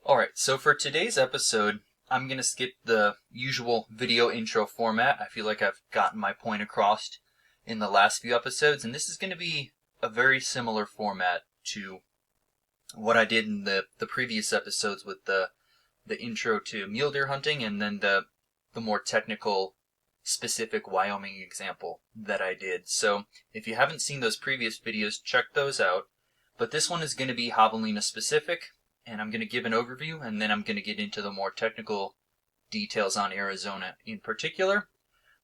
Alright, so for today's episode, I'm going to skip the usual video intro format. I feel like I've gotten my point across in the last few episodes, and this is going to be a very similar format to what I did in the previous episodes with the intro to mule deer hunting and then the more technical, specific Wyoming example that I did. So if you haven't seen those previous videos, check those out. But this one is going to be Javelina specific, and I'm going to give an overview, and then I'm going to get into the more technical details on Arizona in particular.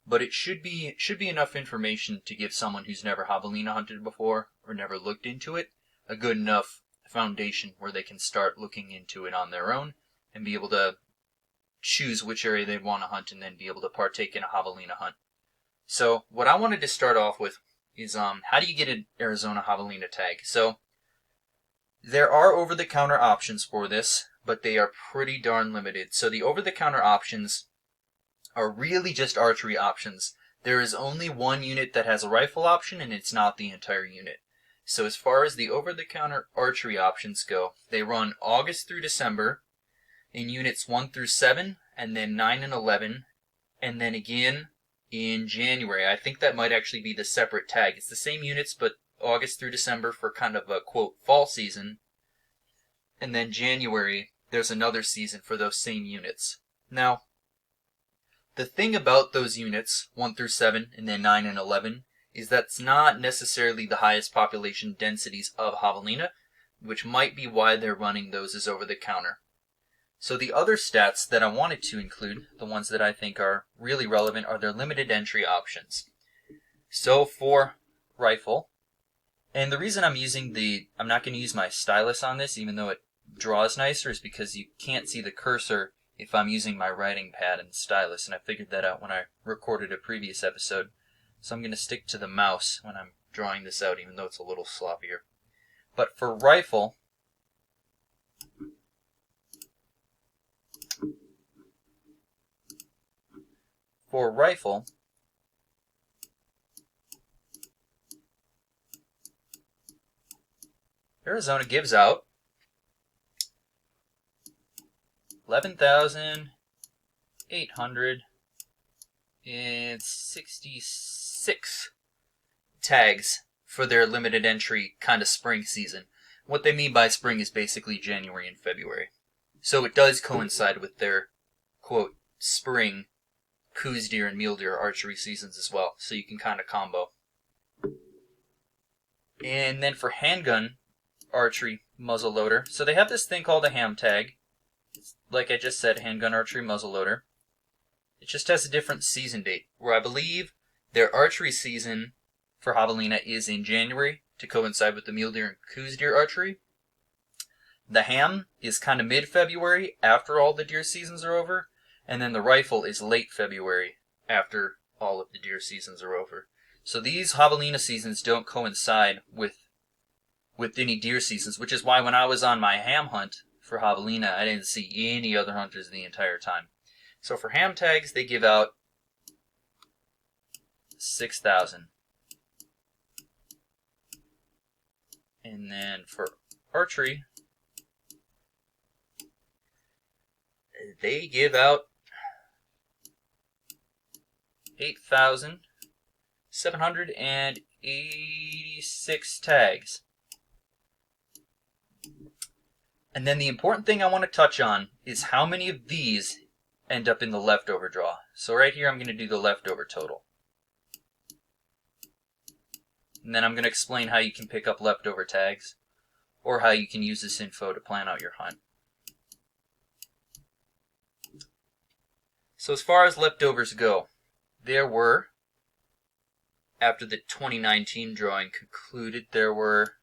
But it should be enough information to give someone who's never Javelina hunted before or never looked into it a good enough foundation where they can start looking into it on their own and be able to choose which area they'd want to hunt and then be able to partake in a Javelina hunt. So what I wanted to start off with is how do you get an Arizona Javelina tag? So there are over-the-counter options for this, but they are pretty darn limited. So the over-the-counter options are really just archery options. There is only one unit that has a rifle option, and it's not the entire unit. So as far as the over-the-counter archery options go, they run August through December in units 1 through 7, and then 9 and 11, and then again in January. I think that might actually be the separate tag. It's the same units, but August through December for kind of a, quote, fall season. And then January, there's another season for those same units. Now, the thing about those units, 1 through 7, and then 9 and 11, is that's not necessarily the highest population densities of Javelina, which might be why they're running those as over-the-counter. So the other stats that I wanted to include, the ones that I think are really relevant, are their limited entry options. So for rifle, and the reason I'm not going to use my stylus on this, even though it draws nicer, is because you can't see the cursor if I'm using my writing pad and stylus, and I figured that out when I recorded a previous episode. So I'm going to stick to the mouse when I'm drawing this out, even though it's a little sloppier. But for rifle, Arizona gives out 11,866 tags for their limited entry kind of spring season. What they mean by spring is basically January and February. So it does coincide with their, quote, spring coos deer and mule deer archery seasons as well. So you can kind of combo. And then for handgun archery muzzleloader, so they have this thing called a ham tag. It's, like I just said, handgun archery muzzleloader. It just has a different season date, where I believe their archery season for Javelina is in January to coincide with the mule deer and coos deer archery. The ham is kind of mid-February after all the deer seasons are over, and then the rifle is late February after all of the deer seasons are over. So these Javelina seasons don't coincide with any deer seasons, which is why when I was on my ham hunt for Javelina, I didn't see any other hunters the entire time. So for ham tags, they give out 6,000. And then for archery, they give out 8,786 tags. And then the important thing I want to touch on is how many of these end up in the leftover draw. So right here I'm going to do the leftover total. And then I'm going to explain how you can pick up leftover tags, or how you can use this info to plan out your hunt. So as far as leftovers go, there were, after the 2019 drawing concluded, there were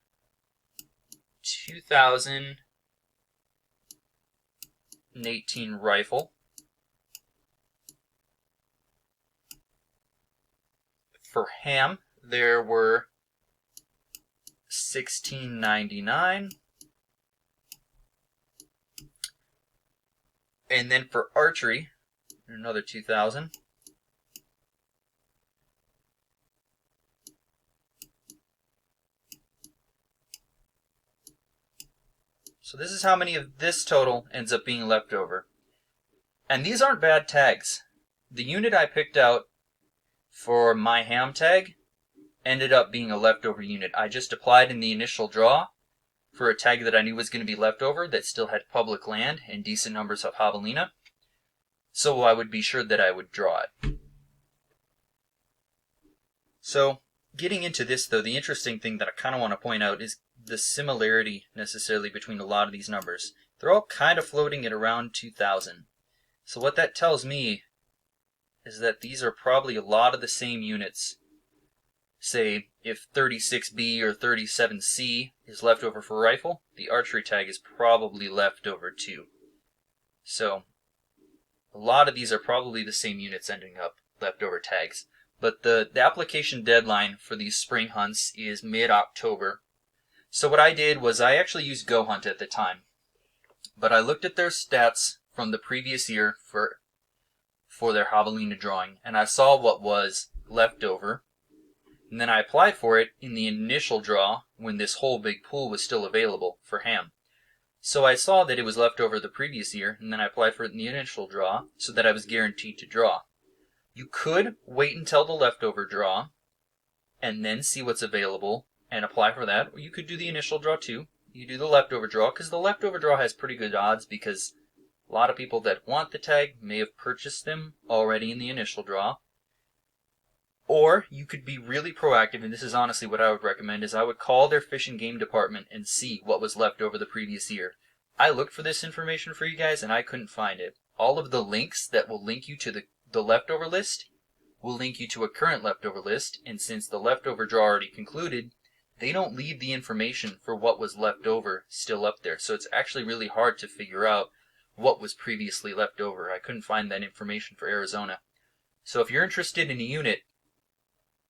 2,018 rifle. For ham, there were 1,699. And then for archery, another 2,000. So this is how many of this total ends up being left over. And these aren't bad tags. The unit I picked out for my ham tag ended up being a leftover unit. I just applied in the initial draw for a tag that I knew was going to be leftover that still had public land and decent numbers of Javelina, so I would be sure that I would draw it. So getting into this though, the interesting thing that I kind of want to point out is the similarity necessarily between a lot of these numbers. They're all kind of floating at around 2,000. So what that tells me is that these are probably a lot of the same units. Say, if 36B or 37C is left over for rifle, the archery tag is probably left over too. So, a lot of these are probably the same units ending up leftover tags. But the application deadline for these spring hunts is mid-October. So what I did was I actually used Go Hunt at the time. But I looked at their stats from the previous year for their Javelina drawing, and I saw what was left over. And then I applied for it in the initial draw when this whole big pool was still available for ham. So I saw that it was left over the previous year, and then I applied for it in the initial draw so that I was guaranteed to draw. You could wait until the leftover draw and then see what's available and apply for that, or you could do the initial draw too. You do the leftover draw, because the leftover draw has pretty good odds because a lot of people that want the tag may have purchased them already in the initial draw. Or you could be really proactive, and this is honestly what I would recommend, is I would call their fish and game department and see what was left over the previous year. I looked for this information for you guys and I couldn't find it. All of the links that will link you to the leftover list will link you to a current leftover list, and since the leftover draw already concluded, they don't leave the information for what was left over still up there. So it's actually really hard to figure out what was previously left over. I couldn't find that information for Arizona. So if you're interested in a unit,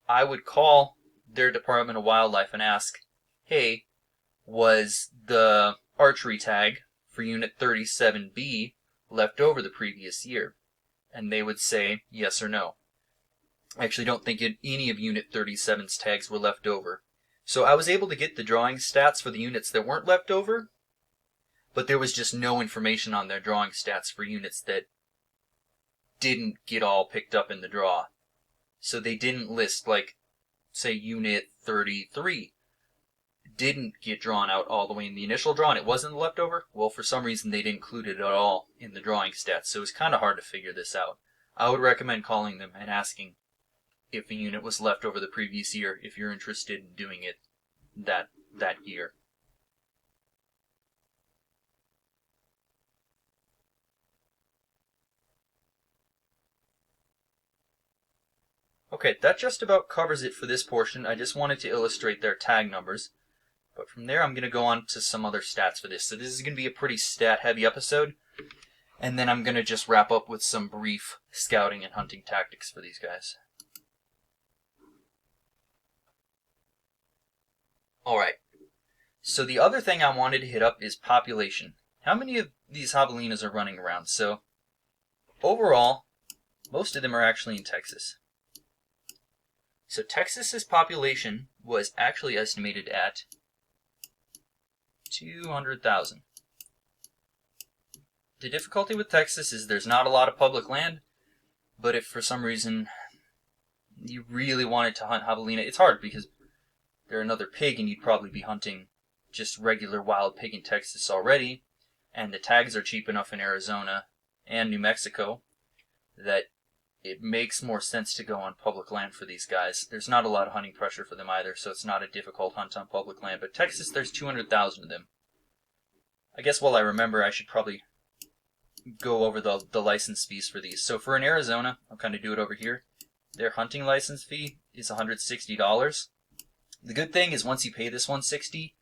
I would call their Department of Wildlife and ask, hey, was the archery tag for Unit 37B left over the previous year? And they would say yes or no. I actually don't think any of Unit 37's tags were left over. So I was able to get the drawing stats for the units that weren't left over, but there was just no information on their drawing stats for units that didn't get all picked up in the draw. So they didn't list, like, say, Unit 33 didn't get drawn out all the way in the initial draw and it wasn't leftover. Well, for some reason they didn't include it at all in the drawing stats, so it's kind of hard to figure this out. I would recommend calling them and asking if a unit was left over the previous year if you're interested in doing it that year. Okay, that just about covers it for this portion. I just wanted to illustrate their tag numbers. But from there, I'm going to go on to some other stats for this. So this is going to be a pretty stat-heavy episode. And then I'm going to just wrap up with some brief scouting and hunting tactics for these guys. Alright, so the other thing I wanted to hit up is population. How many of these javelinas are running around? So, overall, most of them are actually in Texas. So Texas's population was actually estimated at 200,000. The difficulty with Texas is there's not a lot of public land, but if for some reason you really wanted to hunt javelina, it's hard because they're another pig and you'd probably be hunting just regular wild pig in Texas already, and the tags are cheap enough in Arizona and New Mexico that it makes more sense to go on public land for these guys. There's not a lot of hunting pressure for them either, so it's not a difficult hunt on public land. But Texas, there's 200,000 of them. I guess while I remember, I should probably go over the license fees for these. So for in Arizona, I'll kind of do it over here. Their hunting license fee is $160. The good thing is once you pay this $160,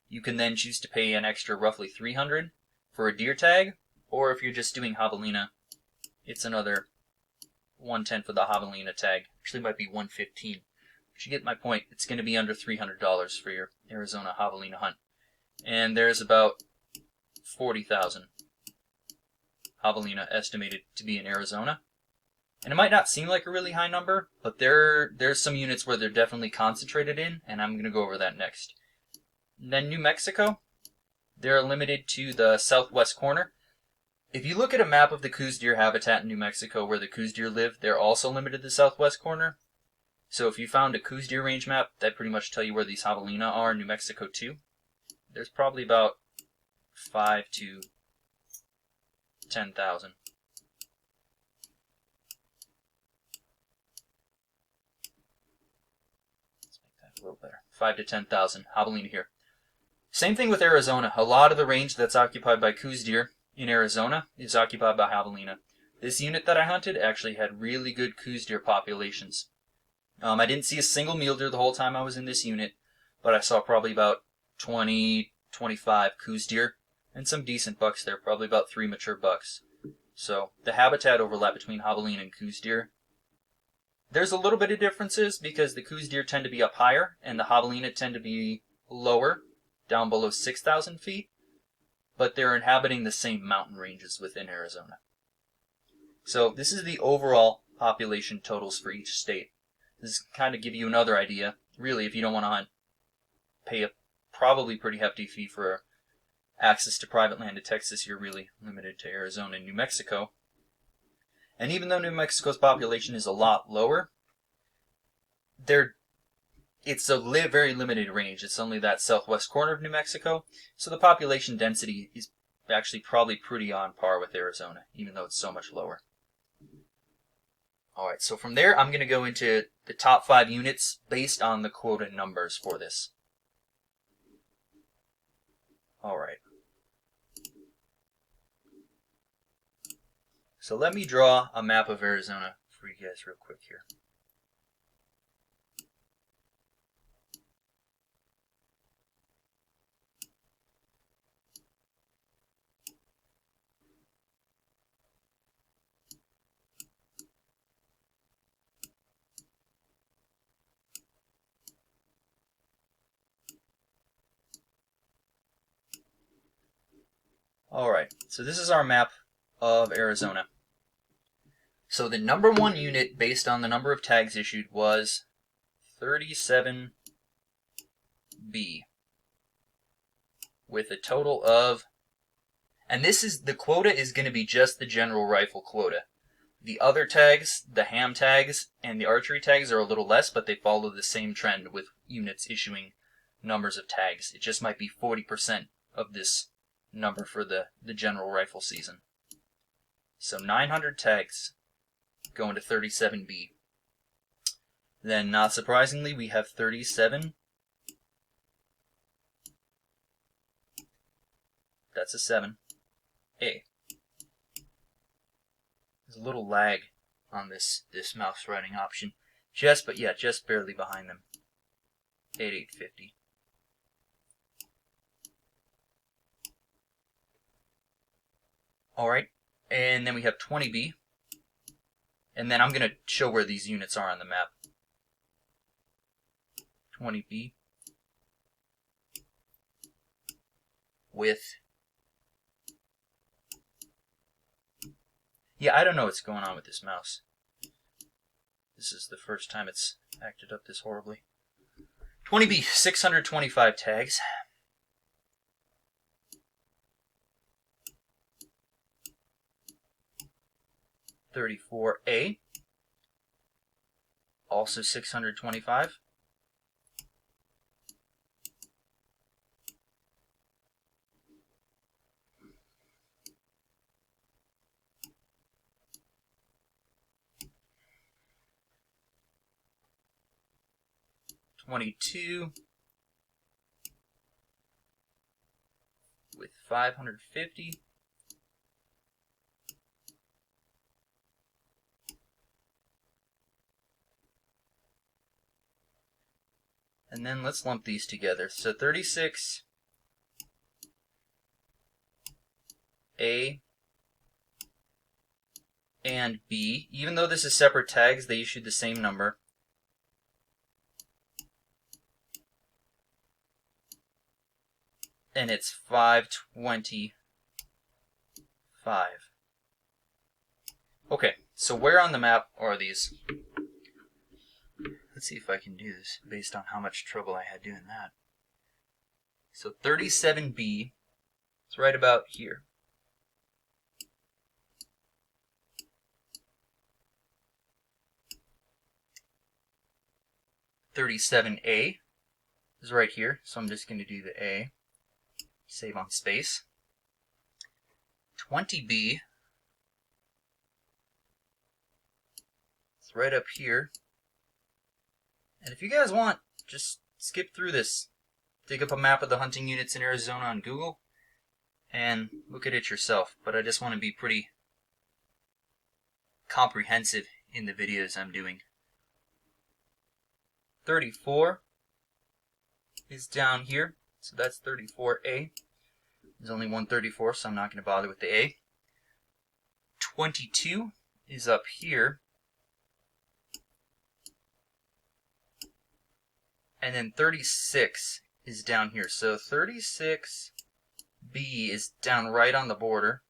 you can then choose to pay an extra roughly $300 for a deer tag, or if you're just doing javelina, it's another $110 for the javelina tag. Actually, it might be $115. But you get my point. It's going to be under $300 for your Arizona javelina hunt. And there's about 40,000 javelina estimated to be in Arizona. And it might not seem like a really high number, but there's some units where they're definitely concentrated in, and I'm going to go over that next. And then New Mexico, they're limited to the southwest corner. If you look at a map of the Coues deer habitat in New Mexico where the Coues deer live, they're also limited to the southwest corner. So if you found a Coues deer range map, that'd pretty much tell you where these Javelina are in New Mexico too. There's probably about 5 to 10,000. Let's make that a little better. 5 to 10,000 Javelina here. Same thing with Arizona. A lot of the range that's occupied by Coues deer in Arizona is occupied by Javelina. This unit that I hunted actually had really good Coues deer populations. I didn't see a single mule deer the whole time I was in this unit, but I saw probably about 20, 25 Coues deer and some decent bucks there, probably about 3 mature bucks. So the habitat overlap between Javelina and Coues deer. There's a little bit of differences because the Coues deer tend to be up higher and the Javelina tend to be lower, down below 6,000 feet, but they're inhabiting the same mountain ranges within Arizona. So this is the overall population totals for each state. This kind of give you another idea. Really, if you don't want to hunt, pay a probably pretty hefty fee for access to private land in Texas, you're really limited to Arizona and New Mexico. And even though New Mexico's population is a lot lower, it's a very limited range. It's only that southwest corner of New Mexico, so the population density is actually probably pretty on par with Arizona, even though it's so much lower. Alright, so from there I'm going to go into the top 5 units based on the quota numbers for this. Alright. So let me draw a map of Arizona for you guys real quick here. Alright, so this is our map of Arizona. So the number 1 unit based on the number of tags issued was 37B, with a total of, and the quota is going to be just the general rifle quota. The other tags, the ham tags and the archery tags, are a little less, but they follow the same trend with units issuing numbers of tags. It just might be 40% of this number for the general rifle season. So 900 tags going to 37B. Then, not surprisingly, we have 37. That's a 7. A. There's a little lag on this mouse writing option. Just barely behind them. 850. Alright, and then we have 20B. And then I'm going to show where these units are on the map. 20B. With... yeah, I don't know what's going on with this mouse. This is the first time it's acted up this horribly. 20B, 625 tags. 34A, also 625. .22 with 550. And then let's lump these together. So 36 A and B, even though this is separate tags, they issued the same number. And it's 525. Okay, so where on the map are these? Let's see if I can do this based on how much trouble I had doing that. So 37B It's right about here. .37A is right here, so I'm just going to do the A, save on space. 20B, it's right up here. And if you guys want, just skip through this. Dig up a map of the hunting units in Arizona on Google and look at it yourself. But I just want to be pretty comprehensive in the videos I'm doing. 34 is down here, so that's 34A. There's only one 34, so I'm not going to bother with the A. 22 is up here. And then 36 is down here. So 36B is down right on the border.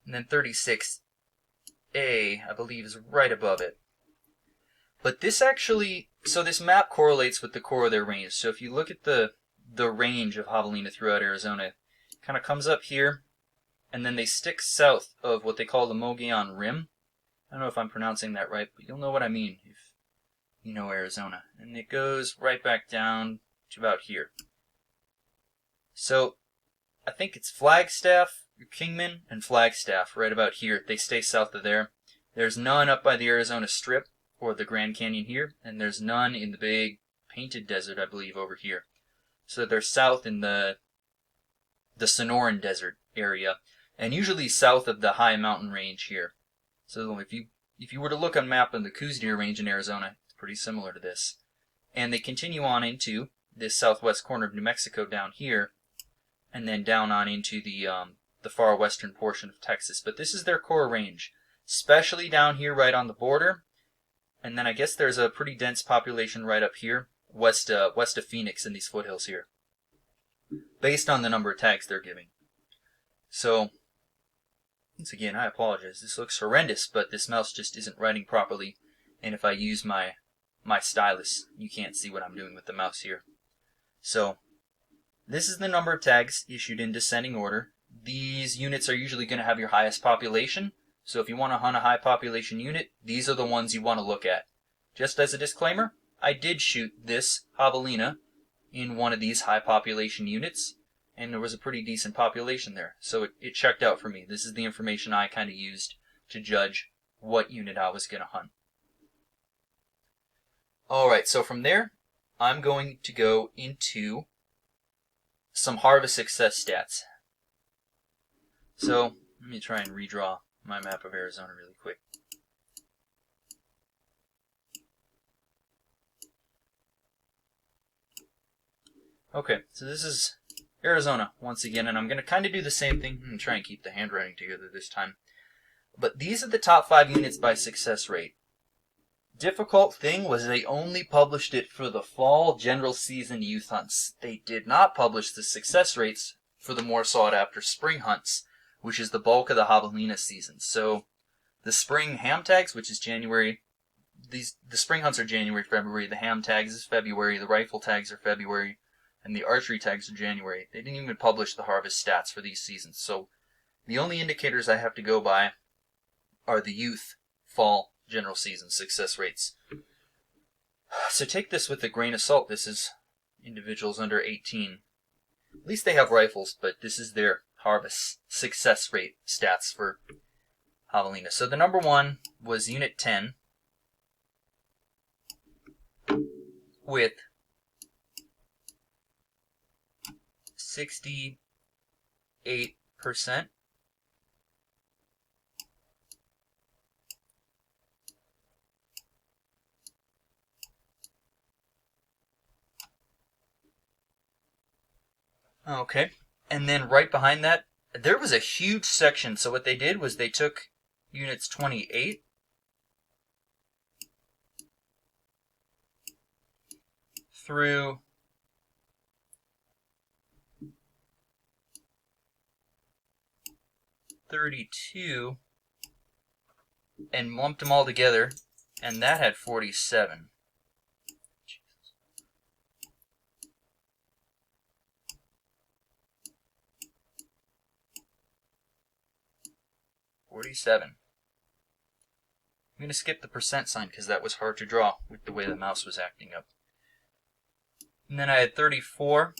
And then 36A, I believe, is right above it. But this actually, so this map correlates with the core of their range. So if you look at the range of javelina throughout Arizona, it kind of comes up here, and then they stick south of what they call the Mogollon Rim. I don't know if I'm pronouncing that right, but you'll know what I mean if you know Arizona. And it goes right back down to about here. So I think it's Flagstaff, Kingman, and Flagstaff right about here. They stay south of there. There's none up by the Arizona Strip or the Grand Canyon here, and there's none in the big painted desert, I believe, over here. So they're south in the Sonoran Desert area, and usually south of the high mountain range here. So if you were to look on a map of the Coues Deer Range in Arizona, it's pretty similar to this. And they continue on into this southwest corner of New Mexico down here, and then down on into the far western portion of Texas. But this is their core range, especially down here right on the border. And then I guess there's a pretty dense population right up here, west of Phoenix in these foothills here, based on the number of tags they're giving. So, once again, I apologize. This looks horrendous, but this mouse just isn't writing properly. And if I use my stylus, you can't see what I'm doing with the mouse here. So, this is the number of tags issued in descending order. These units are usually going to have your highest population. So if you want to hunt a high population unit, these are the ones you want to look at. Just as a disclaimer, I did shoot this javelina in one of these high population units, and there was a pretty decent population there. So it checked out for me. This is the information I kind of used to judge what unit I was going to hunt. Alright, so from there, I'm going to go into some harvest success stats. So, let me try and redraw my map of Arizona really quick. Okay, so this is Arizona once again, and I'm going to kind of do the same thing. I'm going to try and keep the handwriting together this time. But these are the top 5 units by success rate. Difficult thing was they only published it for the fall general season youth hunts. They did not publish the success rates for the more sought after spring hunts, which is the bulk of the javelina season. So the spring ham tags, which is January, the spring hunts are January, February, the ham tags is February, the rifle tags are February, and the archery tags are January. They didn't even publish the harvest stats for these seasons. So the only indicators I have to go by are the youth fall general season success rates. So take this with a grain of salt. This is individuals under 18. At least they have rifles, but this is their harvest success rate stats for javelina. So the number 1 was Unit 10 with 68%. Okay, and then right behind that, there was a huge section. So what they did was they took units 28 through 32 and lumped them all together, and that had 47. 47. I'm going to skip the percent sign because that was hard to draw with the way the mouse was acting up. And then I had 34.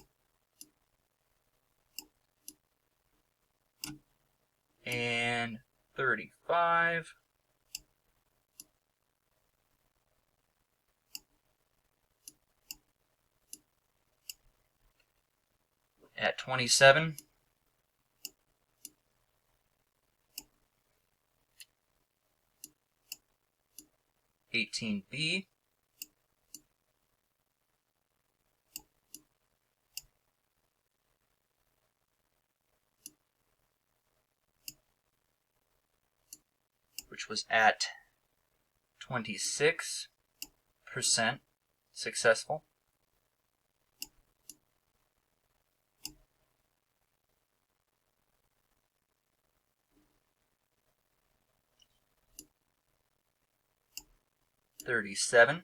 And 35. At 27. 18B. Which was at 26% successful. $37,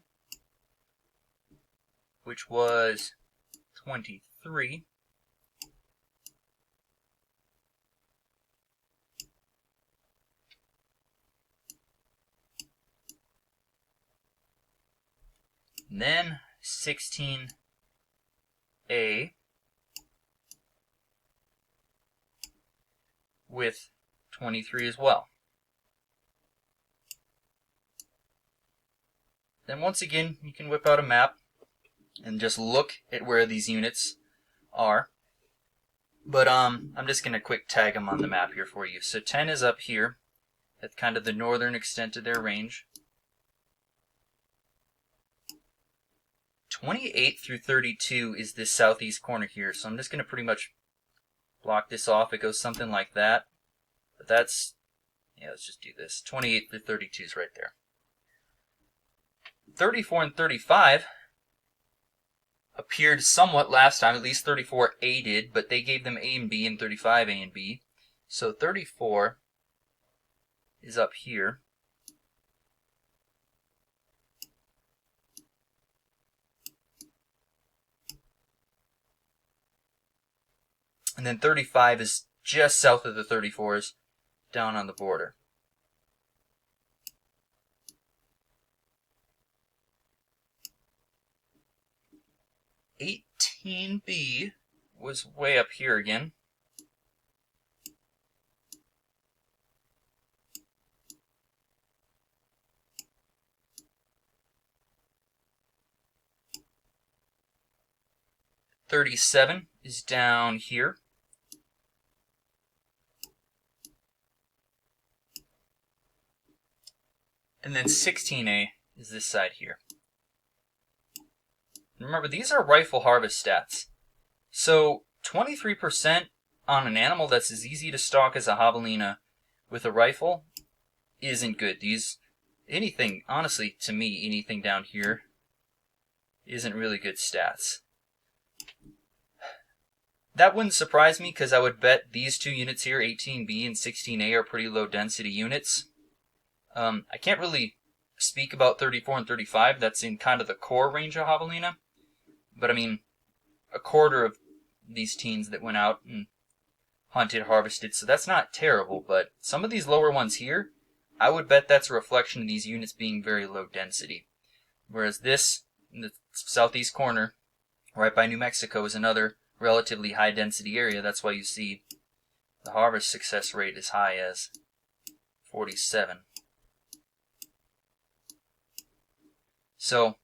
which was 23. And then 16A with 23 as well. Then once again, you can whip out a map and just look at where these units are. But I'm just going to quick tag them on the map here for you. So 10 is up here at kind of the northern extent of their range. 28 through 32 is this southeast corner here. So I'm just going to pretty much block this off. It goes something like that. But that's, yeah, let's just do this. 28 through 32 is right there. 34 and 35 appeared somewhat last time, at least 34A did, but they gave them A and B and 35 A and B. So 34 is up here. And then 35 is just south of the 34s, down on the border. $18B was way up here again. $37 is down here. And then 16A is this side here. Remember, these are rifle harvest stats. So 23% on an animal that's as easy to stalk as a javelina with a rifle isn't good. Anything, honestly, to me, anything down here isn't really good stats. That wouldn't surprise me because I would bet these two units here, 18B and 16A, are pretty low density units. I can't really speak about 34 and 35. That's in kind of the core range of javelina. But I mean, a quarter of these teens that went out and hunted, harvested, so that's not terrible. But some of these lower ones here, I would bet that's a reflection of these units being very low density. Whereas this, in the southeast corner, right by New Mexico, is another relatively high density area. That's why you see the harvest success rate as high as 47. So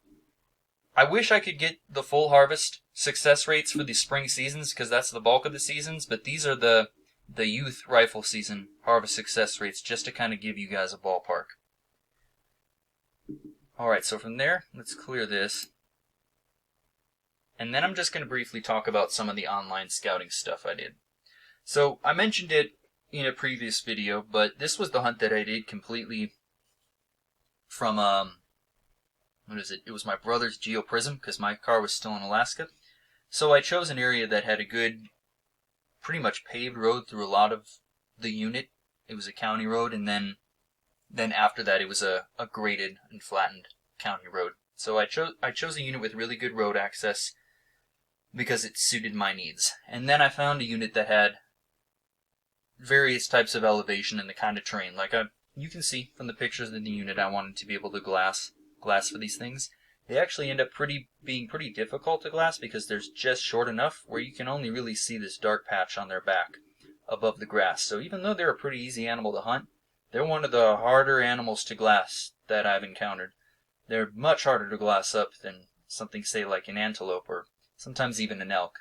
I wish I could get the full harvest success rates for the spring seasons because that's the bulk of the seasons, but these are the youth rifle season harvest success rates just to kind of give you guys a ballpark. Alright, so from there, let's clear this. And then I'm just going to briefly talk about some of the online scouting stuff I did. So I mentioned it in a previous video, but this was the hunt that I did completely from, what is it? It was my brother's geoprism because my car was still in Alaska. So I chose an area that had a good, pretty much paved road through a lot of the unit. It was a county road, and then after that it was a graded and flattened county road. So I chose a unit with really good road access because it suited my needs. And then I found a unit that had various types of elevation and the kind of terrain. Like you can see from the pictures in the unit, I wanted to be able to glass for these things. They actually end up being pretty difficult to glass because they're just short enough where you can only really see this dark patch on their back above the grass. So even though they're a pretty easy animal to hunt, they're one of the harder animals to glass that I've encountered. They're much harder to glass up than something, say, like an antelope or sometimes even an elk.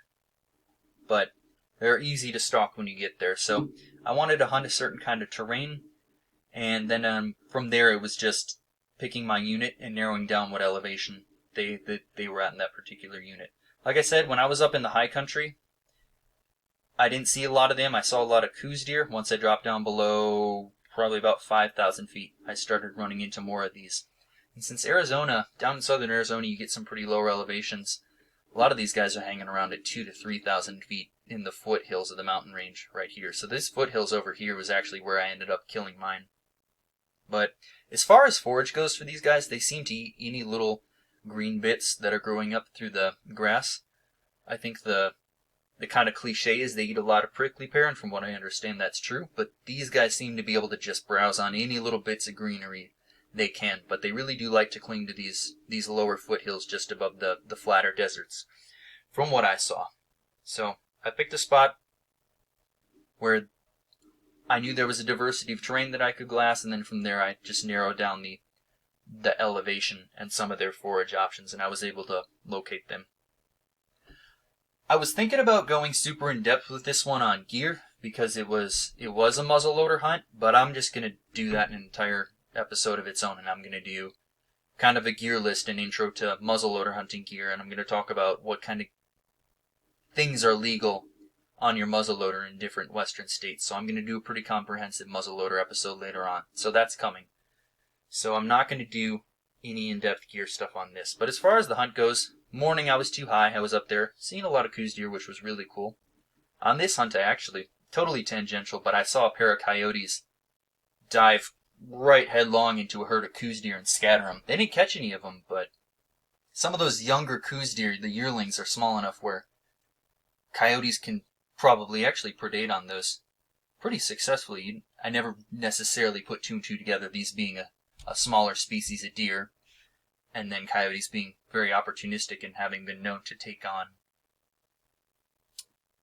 But they're easy to stalk when you get there. So I wanted to hunt a certain kind of terrain, and then from there it was just picking my unit and narrowing down what elevation they were at in that particular unit. Like I said, when I was up in the high country, I didn't see a lot of them. I saw a lot of coos deer. Once I dropped down below probably about 5,000 feet, I started running into more of these. And since Arizona, down in southern Arizona, you get some pretty lower elevations, a lot of these guys are hanging around at 2,000 to 3,000 feet in the foothills of the mountain range right here. So this foothills over here was actually where I ended up killing mine. But as far as forage goes for these guys, they seem to eat any little green bits that are growing up through the grass. I think the kind of cliche is they eat a lot of prickly pear, and from what I understand that's true, but these guys seem to be able to just browse on any little bits of greenery they can, but they really do like to cling to these lower foothills just above the flatter deserts, from what I saw. So I picked a spot where I knew there was a diversity of terrain that I could glass, and then from there I just narrowed down the elevation and some of their forage options, and I was able to locate them. I was thinking about going super in depth with this one on gear because it was a muzzleloader hunt, but I'm just going to do that in an entire episode of its own, and I'm going to do kind of a gear list and intro to muzzleloader hunting gear, and I'm going to talk about what kind of things are legal on your muzzleloader in different western states. So I'm going to do a pretty comprehensive muzzleloader episode later on, so that's coming. So I'm not going to do any in-depth gear stuff on this, but as far as the hunt goes, morning I was too high. I was up there seeing a lot of coos deer, which was really cool. On this hunt I actually, totally tangential, but I saw a pair of coyotes dive right headlong into a herd of coos deer and scatter them. They didn't catch any of them, but some of those younger coos deer, the yearlings, are small enough where coyotes can probably actually predate on those pretty successfully. I never necessarily put two and two together, these being a smaller species of deer, and then coyotes being very opportunistic and having been known to take on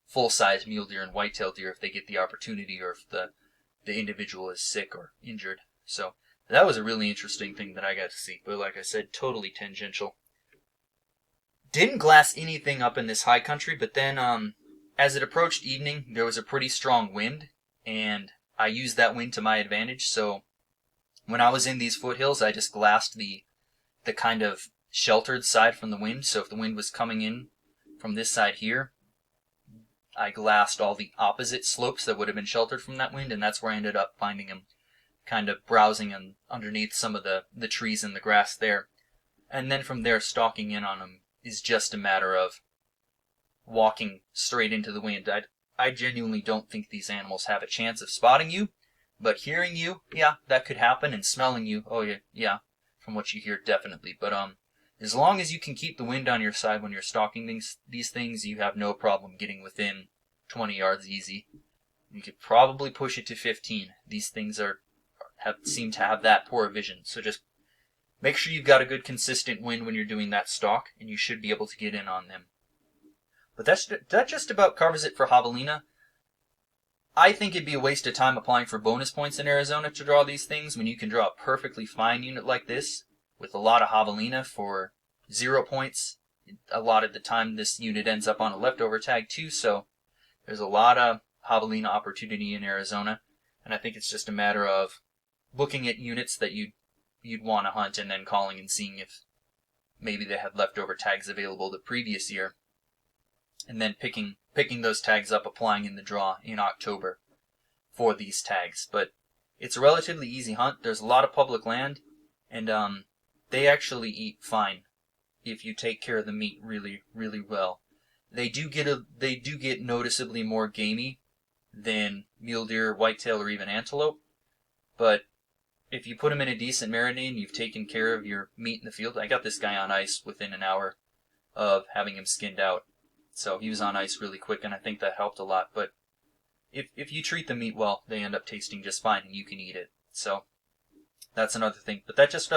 full-size mule deer and whitetail deer if they get the opportunity or if the individual is sick or injured. So that was a really interesting thing that I got to see, but like I said, totally tangential. Didn't glass anything up in this high country, but then as it approached evening, there was a pretty strong wind, and I used that wind to my advantage. So when I was in these foothills, I just glassed the kind of sheltered side from the wind. So if the wind was coming in from this side here, I glassed all the opposite slopes that would have been sheltered from that wind, and that's where I ended up finding them kind of browsing underneath some of the trees and the grass there. And then from there, stalking in on them is just a matter of walking straight into the wind. I genuinely don't think these animals have a chance of spotting you, but hearing you, yeah, that could happen, and smelling you, oh yeah, from what you hear, definitely. But as long as you can keep the wind on your side when you're stalking these things, you have no problem getting within 20 yards easy. You could probably push it to 15. These things seem to have that poor vision, so just make sure you've got a good consistent wind when you're doing that stalk, and you should be able to get in on them. But that just about covers it for Javelina. I think it'd be a waste of time applying for bonus points in Arizona to draw these things when you can draw a perfectly fine unit like this with a lot of Javelina for 0 points. A lot of the time this unit ends up on a leftover tag too, so there's a lot of Javelina opportunity in Arizona, and I think it's just a matter of looking at units that you'd want to hunt and then calling and seeing if maybe they had leftover tags available the previous year, and then picking those tags up, applying in the draw in October for these tags. But it's a relatively easy hunt. There's a lot of public land, and they actually eat fine if you take care of the meat really, really well. They do get noticeably more gamey than mule deer, whitetail, or even antelope, but if you put them in a decent marinade and you've taken care of your meat in the field, I got this guy on ice within an hour of having him skinned out. So he was on ice really quick, and I think that helped a lot. But if you treat the meat well, they end up tasting just fine, and you can eat it. So that's another thing. But that just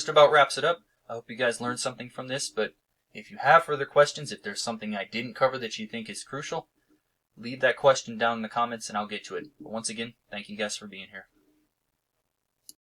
about wraps it up. I hope you guys learned something from this. But if you have further questions, if there's something I didn't cover that you think is crucial, leave that question down in the comments, and I'll get to it. But once again, thank you guys for being here.